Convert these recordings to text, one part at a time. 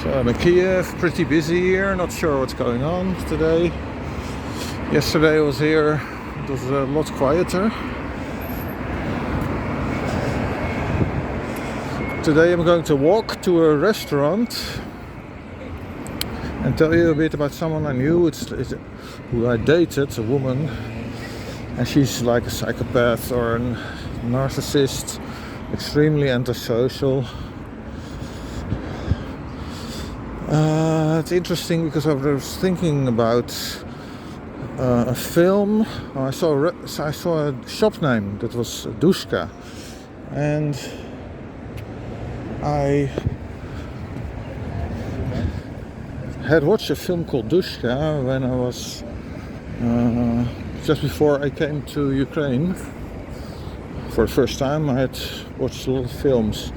So I'm in Kiev, pretty busy here, not sure what's going on today. Yesterday I was here, it was a lot quieter. Today I'm going to walk to a restaurant and tell you a bit about someone I knew, who I dated, a woman, and she's like a psychopath or a narcissist, extremely antisocial. It's interesting because I was thinking about a film. I saw a shop name that was Dushka, and I had watched a film called Dushka when I was just before I came to Ukraine. For the first time I had watched a lot of films.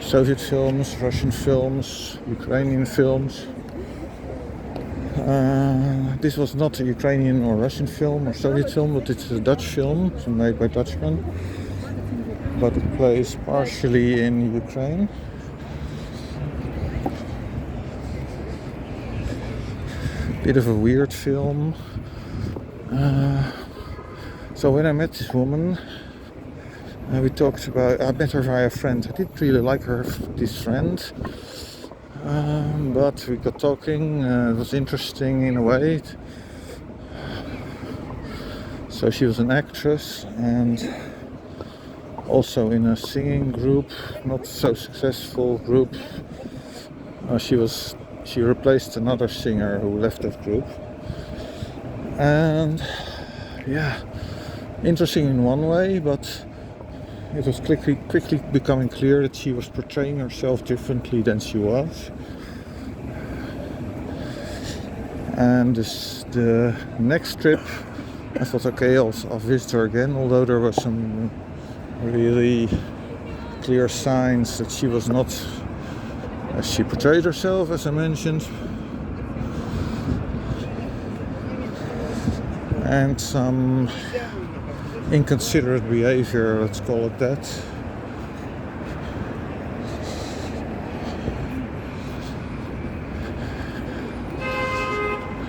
Soviet films, Russian films, Ukrainian films. This was not a Ukrainian or Russian film or Soviet film, but it's a Dutch film. It's made by Dutchmen, but it plays partially in Ukraine. Bit of a weird film. So when I met this woman, we talked about. I met her via a friend. I didn't really like this friend, but we got talking. It was interesting in a way. So she was an actress and also in a singing group, not so successful group. She replaced another singer who left that group, and yeah, interesting in one way, but it was quickly becoming clear that she was portraying herself differently than she was. And the next trip, I thought, okay, I'll visit her again, although there were some really clear signs that she was not as she portrayed herself, as I mentioned. And some inconsiderate behavior, let's call it that.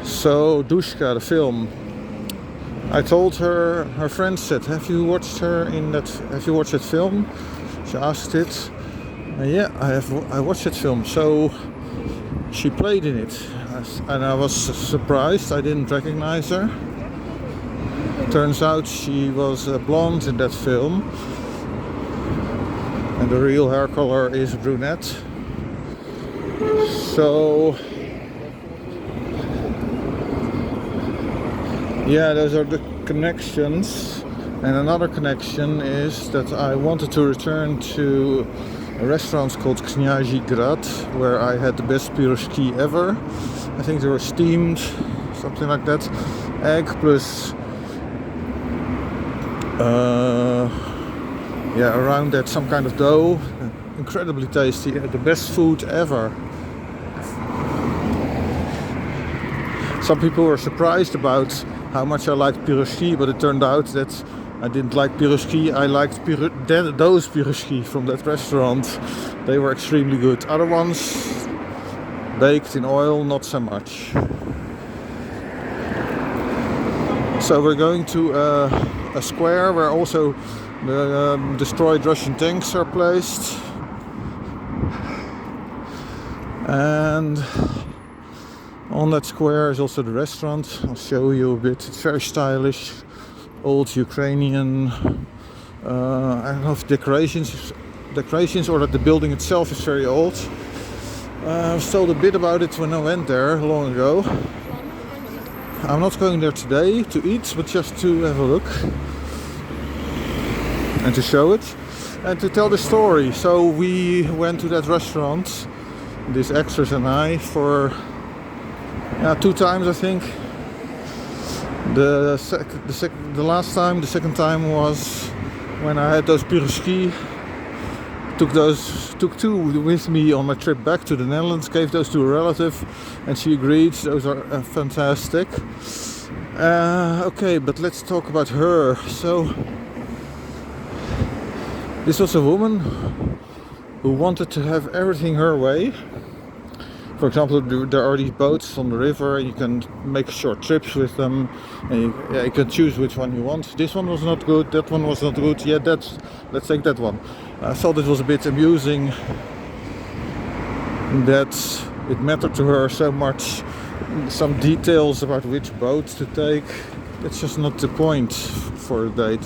So Dushka, the film, I told her friend said, have you watched that film? She asked it. Yeah, I watched that film. So she played in it, and I was surprised. I didn't recognize her. Turns out she was blonde in that film, and the real hair color is brunette. So yeah, those are the connections. And another connection is that I wanted to return to a restaurant called Kniazy Grad, where I had the best piroshki ever. I think they were steamed, something like that, egg plus around that some kind of dough. Incredibly tasty, the best food ever. Some people were surprised about how much I liked piroshki, but it turned out that I didn't like piroshki. I liked those piroshki from that restaurant. They were extremely good. Other ones baked in oil, not so much. So we're going to a square where also the destroyed Russian tanks are placed, and on that square is also the restaurant. I'll show you a bit. It's very stylish, old Ukrainian. I don't know if decorations or that the building itself is very old. I was told a bit about it when I went there long ago. I'm not going there today to eat, but just to have a look and to show it and to tell the story. So we went to that restaurant, this actress and I, for 2 times, I think. The second time was when I had those piroshki. Took 2 with me on my trip back to the Netherlands, gave those to a relative, and she agreed. Those are fantastic. Okay, but let's talk about her. So this was a woman who wanted to have everything her way. For example, there are these boats on the river, and you can make short trips with them, and you can choose which one you want. This one was not good, that one was not good, yeah, let's take that one. I thought it was a bit amusing that it mattered to her so much, some details about which boat to take. That's just not the point for a date.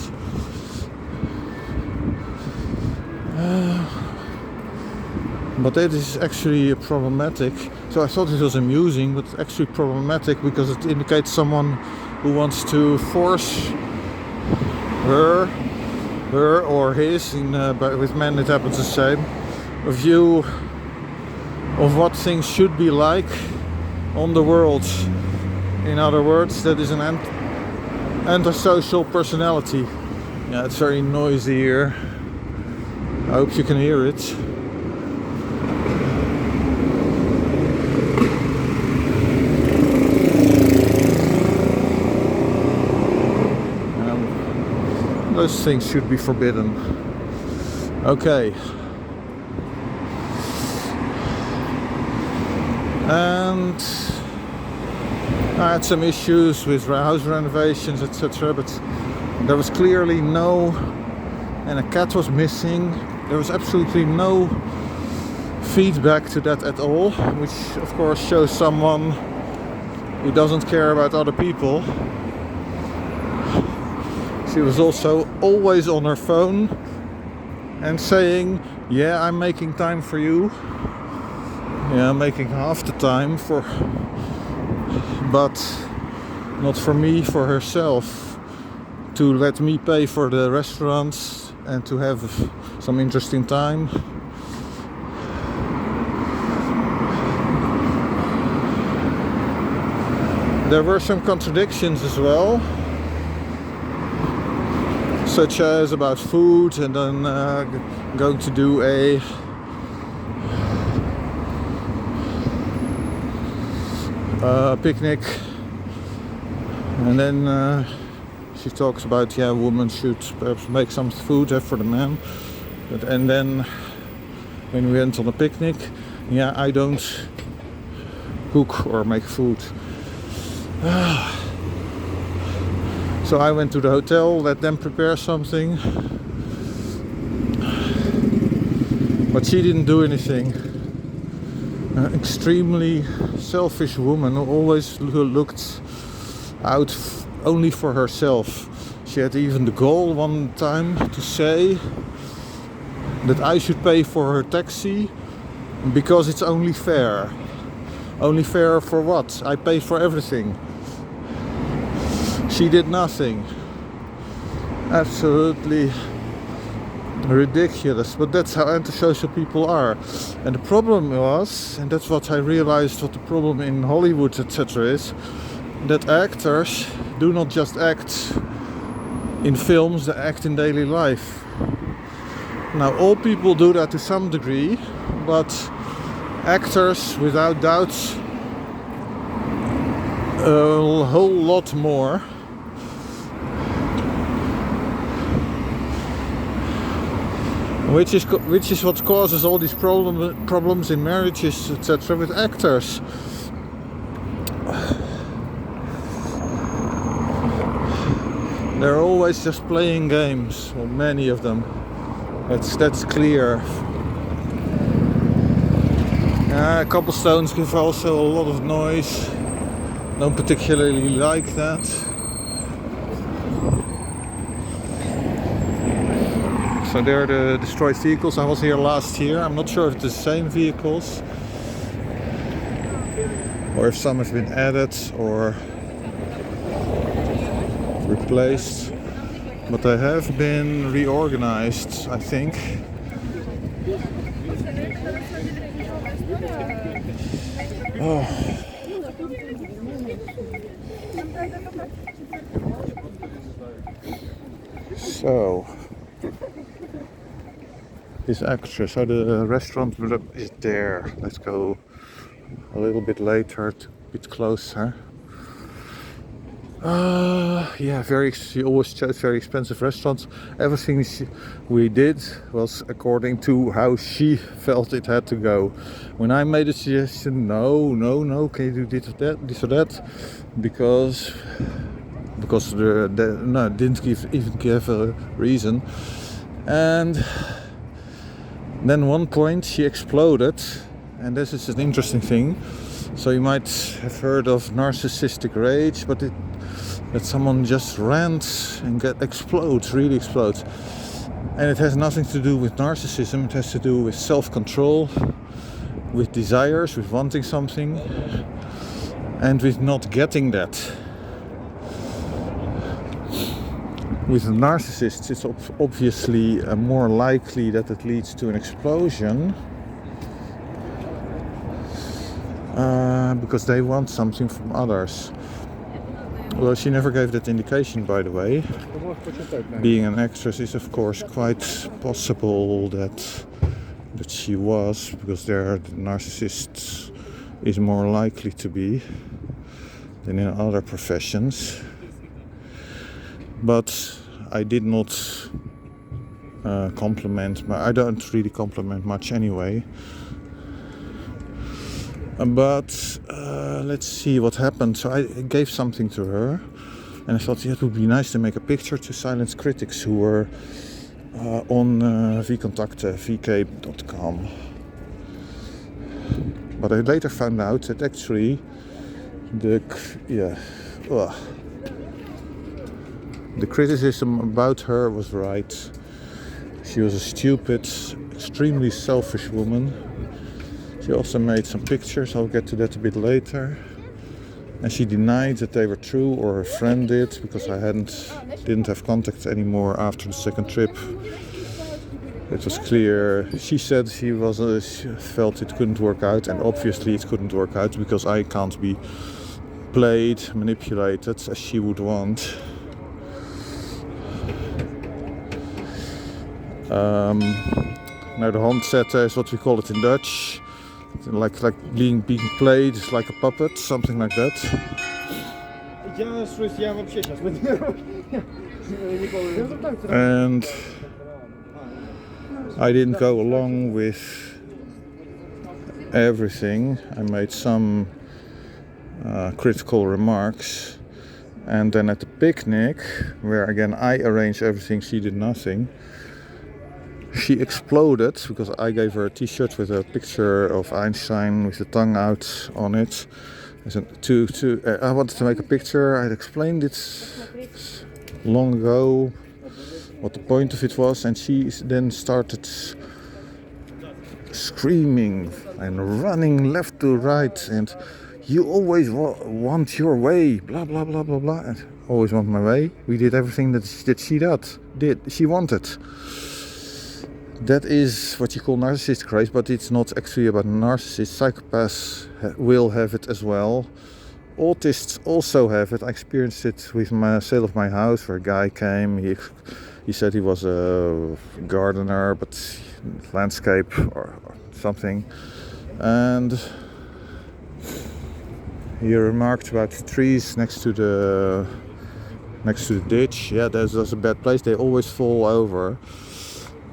But that is actually problematic. So I thought it was amusing, but actually problematic because it indicates someone who wants to force her or his, but with men it happens the same, a view of what things should be like on the world. In other words, that is an antisocial personality. Yeah, it's very noisy here. I hope you can hear it. Those things should be forbidden. Okay. And I had some issues with house renovations, etc. But there was clearly no, and a cat was missing. There was absolutely no feedback to that at all, which of course shows someone who doesn't care about other people. She was also always on her phone and saying, yeah, I'm making time for you. Yeah, I'm making half the time but not for me, for herself. To let me pay for the restaurants and to have some interesting time. There were some contradictions as well, such as about food, and then going to do a picnic, and then she talks about, yeah, women should perhaps make some food for the men, and then when we went on a picnic, yeah, I don't cook or make food. So I went to the hotel, let them prepare something, but she didn't do anything. An extremely selfish woman who always looked out only for herself. She had even the goal one time to say that I should pay for her taxi because it's only fair. Only fair for what? I pay for everything. She did nothing. Absolutely ridiculous, but that's how antisocial people are. And the problem was, and that's what I realized, what the problem in Hollywood, etc. is, that actors do not just act in films, they act in daily life. Now, all people do that to some degree, but actors, without doubt, a whole lot more. Which is what causes all these problems in marriages, etc. with actors. They're always just playing games, or many of them. That's clear. Cobblestones give also a lot of noise. Don't particularly like that. So they're the destroyed vehicles. I was here last year. I'm not sure if it's the same vehicles or if some have been added or replaced. But they have been reorganized, I think. Oh. So, this actress, so the restaurant is there. Let's go a little bit later, a bit closer. She always chose very expensive restaurants. Everything we did was according to how she felt it had to go. When I made a suggestion, no, can you do this or that, because no, didn't even give a reason. And then one point she exploded, and this is an interesting thing. So you might have heard of narcissistic rage, but that someone just rants and really explodes. And it has nothing to do with narcissism, it has to do with self-control, with desires, with wanting something, and with not getting that. With narcissists, it's obviously more likely that it leads to an explosion, because they want something from others. Well, she never gave that indication, by the way. Being an actress is, of course, quite possible that she was, because there the narcissist is more likely to be than in other professions. But I did not compliment. I don't really compliment much anyway. But let's see what happened. So I gave something to her, and I thought it would be nice to make a picture to silence critics who were on vk.com. But I later found out that actually the criticism about her was right. She was a stupid, extremely selfish woman. She also made some pictures, I'll get to that a bit later. And she denied that they were true, or her friend did, because I didn't have contact anymore after the second trip. It was clear. She said she felt it couldn't work out, and obviously it couldn't work out because I can't be played, manipulated as she would want. Now the handzetten is what we call it in Dutch. Like being played like a puppet, something like that. And I didn't go along with everything. I made some critical remarks. And then at the picnic, where again I arranged everything, she did nothing. She exploded because I gave her a t-shirt with a picture of Einstein with the tongue out on it. I wanted to make a picture. I had explained it long ago, what the point of it was, and she then started screaming and running left to right, and you always want your way, blah blah blah blah blah. And always want my way. We did everything that she wanted. That is what you call narcissistic rage, but it's not actually about narcissists. Psychopaths will have it as well. Autists also have it. I experienced it with my sale of my house, where a guy came. He said he was a gardener, but landscape or something, and he remarked about the trees next to the ditch. Yeah, there's a bad place. They always fall over.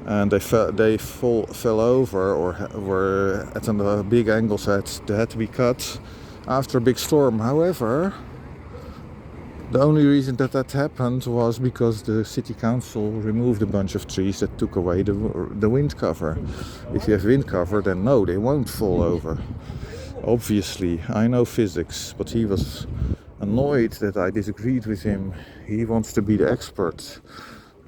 And they fell over, or were at a big angle, so they had to be cut after a big storm. However, the only reason that happened was because the city council removed a bunch of trees that took away the wind cover. If you have wind cover, then no, they won't fall over. Obviously, I know physics, but he was annoyed that I disagreed with him. He wants to be the expert.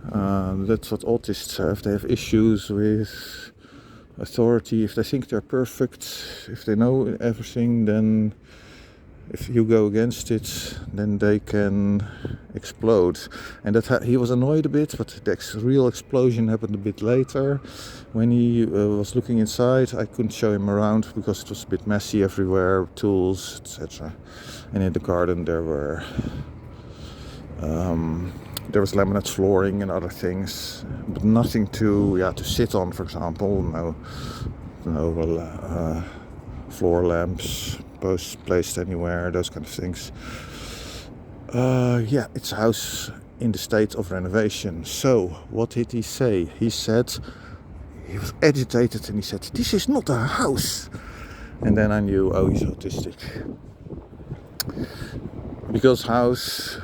That's what autists have. They have issues with authority. If they think they're perfect, if they know everything, then if you go against it, then they can explode. And he was annoyed a bit, but the real explosion happened a bit later. When he was looking inside, I couldn't show him around because it was a bit messy everywhere, tools, etc. And in the garden there was laminate flooring and other things, but nothing to sit on, for example. No floor lamps placed anywhere, those kind of things. Yeah, it's a house in the state of renovation. So, what did he say? He said, he was agitated and he said, "This is not a house." And then I knew, oh, he's autistic. Because autists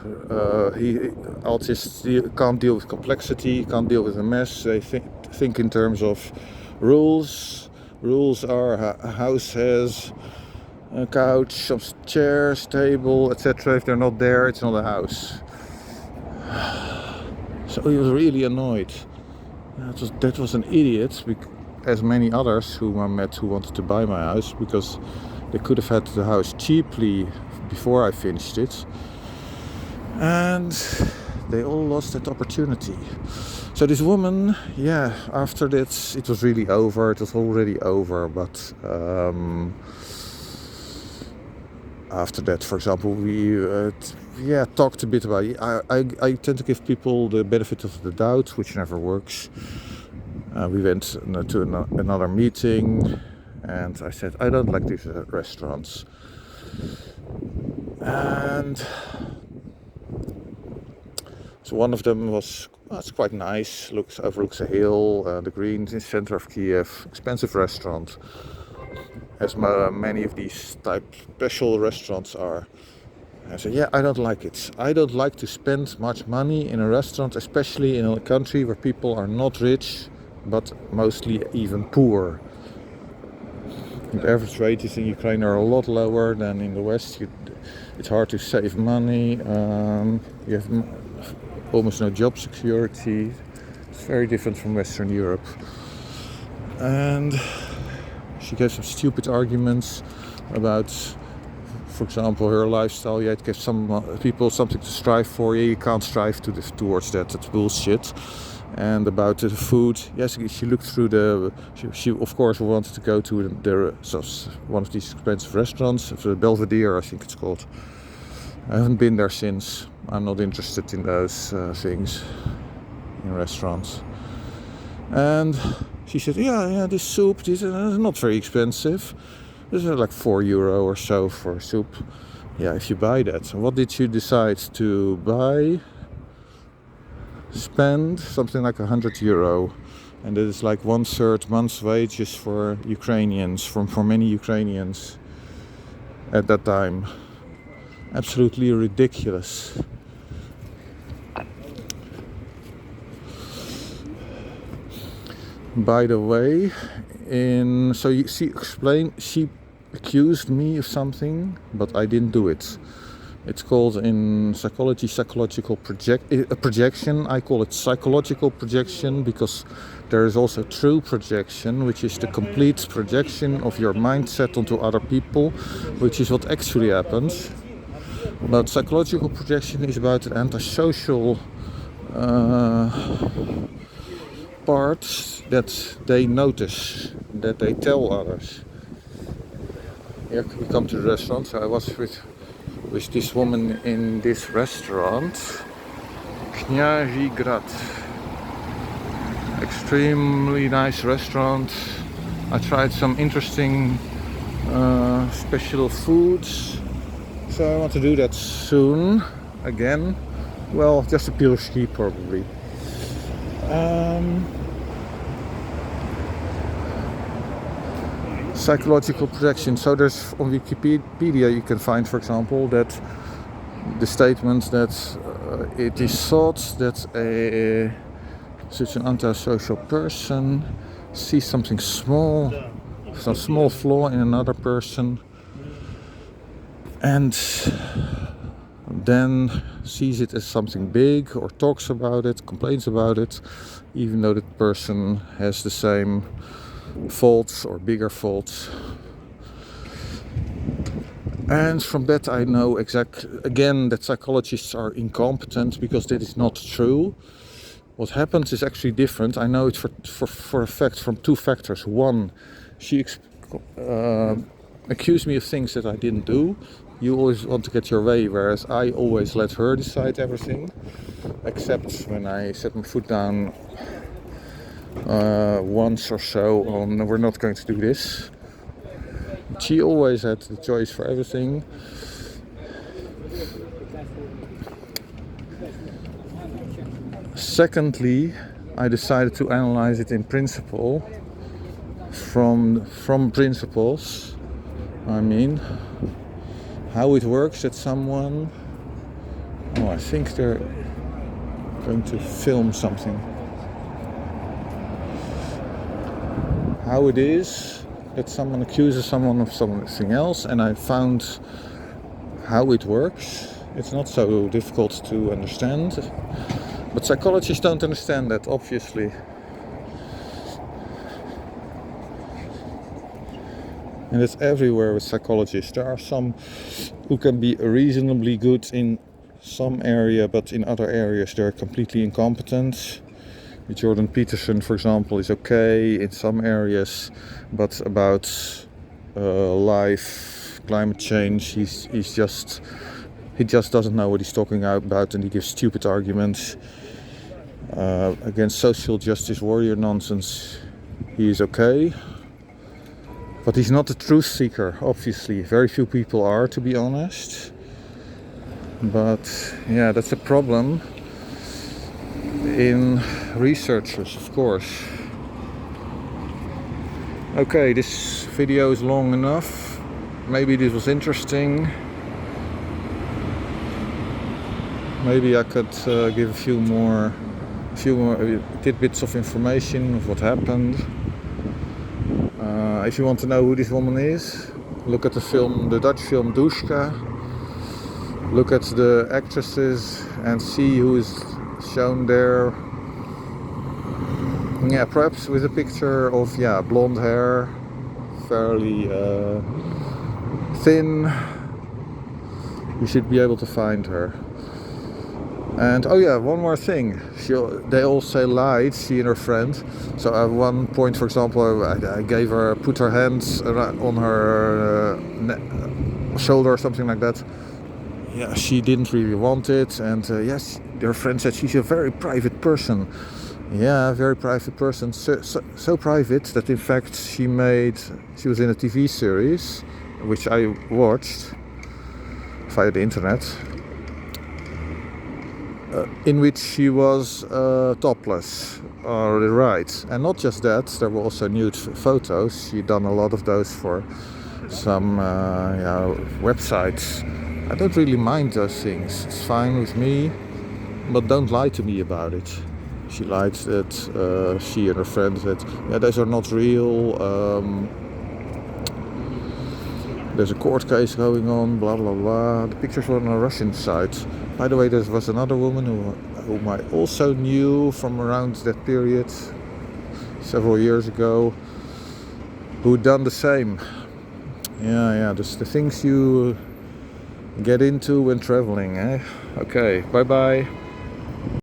can't deal with complexity, can't deal with a mess. They think in terms of rules. Rules are a house has a couch, some chairs, table, etc. If they're not there, it's not a house. So he was really annoyed. That was an idiot, as many others whom I met who wanted to buy my house, because they could have had the house cheaply before I finished it, and they all lost that opportunity. So this woman, yeah, after that it was really over. It was already over, but after that, for example, we talked a bit about it. I tend to give people the benefit of the doubt, which never works. We went to another meeting, and I said, I don't like these restaurants. And so one of them was, it's quite nice, overlooks a hill, the greens in the center of Kiev, expensive restaurant, as many of these type special restaurants are. I said, yeah, I don't like it. I don't like to spend much money in a restaurant, especially in a country where people are not rich, but mostly even poor. The average wages in Ukraine are a lot lower than in the West. It's hard to save money. You have almost no job security. It's very different from Western Europe. And she gave some stupid arguments about, for example, her lifestyle. Yeah, it gives some people something to strive for. Yeah, you can't strive towards that. That's bullshit. And about the food, yes, she looked through she of course wanted to go to one of these expensive restaurants, the Belvedere, I think it's called. I haven't been there since. I'm not interested in those things in restaurants. And she said, yeah, this soup, this is not very expensive. This is like €4 or so for soup. Yeah, if you buy that. What did you decide to buy? Spend something like €100, and that is like 1/3 month's wages for Ukrainians, for many Ukrainians at that time. Absolutely ridiculous. By the way, she accused me of something, but I didn't do it. It's called in psychology psychological projection. I call it psychological projection because there is also true projection, which is the complete projection of your mindset onto other people, which is what actually happens. But psychological projection is about the antisocial parts that they notice, that they tell others. Here we come to the restaurant. So I was with this woman in this restaurant, Grad. Extremely nice restaurant. I tried some interesting special foods, so I want to do that soon again. Well, just a piroshki probably. Psychological projection. So there's on Wikipedia you can find, for example, that the statement that it is thought that such an antisocial person sees something small, some small flaw in another person, and then sees it as something big or talks about it, complains about it, even though that person has the same faults or bigger faults. And from that I know that psychologists are incompetent, because that is not true. What happens is actually different. I know it for a fact from two factors. One, she accused me of things that I didn't do. You always want to get your way, whereas I always let her decide everything, except when I set my foot down once or so on, we're not going to do this. She always had the choice for everything. Secondly, I decided to analyze it in principle, from principles. I mean, how it works that someone... Oh, I think they're going to film something. How it is that someone accuses someone of something else, and I found how it works. It's not so difficult to understand, but psychologists don't understand that, obviously. And it's everywhere with psychologists. There are some who can be reasonably good in some area, but in other areas they're completely incompetent. Jordan Peterson, for example, is okay in some areas, but about life, climate change, he just doesn't know what he's talking about, and he gives stupid arguments. Against social justice warrior nonsense, he is okay, but he's not a truth seeker. Obviously, very few people are, to be honest. But yeah, that's a problem in researchers, of course. Okay, this video is long enough. Maybe this was interesting. Maybe I could give a few more tidbits of information of what happened. If you want to know who this woman is, look at the Dutch film Dushka. Look at the actresses and see who is shown there. Yeah, perhaps with a picture of blonde hair, fairly thin. You should be able to find her. And oh yeah, one more thing. They all say lied, she and her friend. So at one point, for example, I put her hands on her shoulder or something like that. Yeah, she didn't really want it, and yes, their friend said she's a very private person. Yeah, very private person. So private that in fact she was in a TV series, which I watched via the internet, in which she was topless. Right. And not just that, there were also nude photos. She'd done a lot of those for some websites. I don't really mind those things. It's fine with me, but don't lie to me about it. She lied that she and her friend said, those are not real. There's a court case going on, blah blah blah. The pictures were on a Russian site. By the way, there was another woman whom I also knew from around that period, several years ago, who'd done the same. Yeah, just the things you get into when traveling, eh? Okay, bye bye.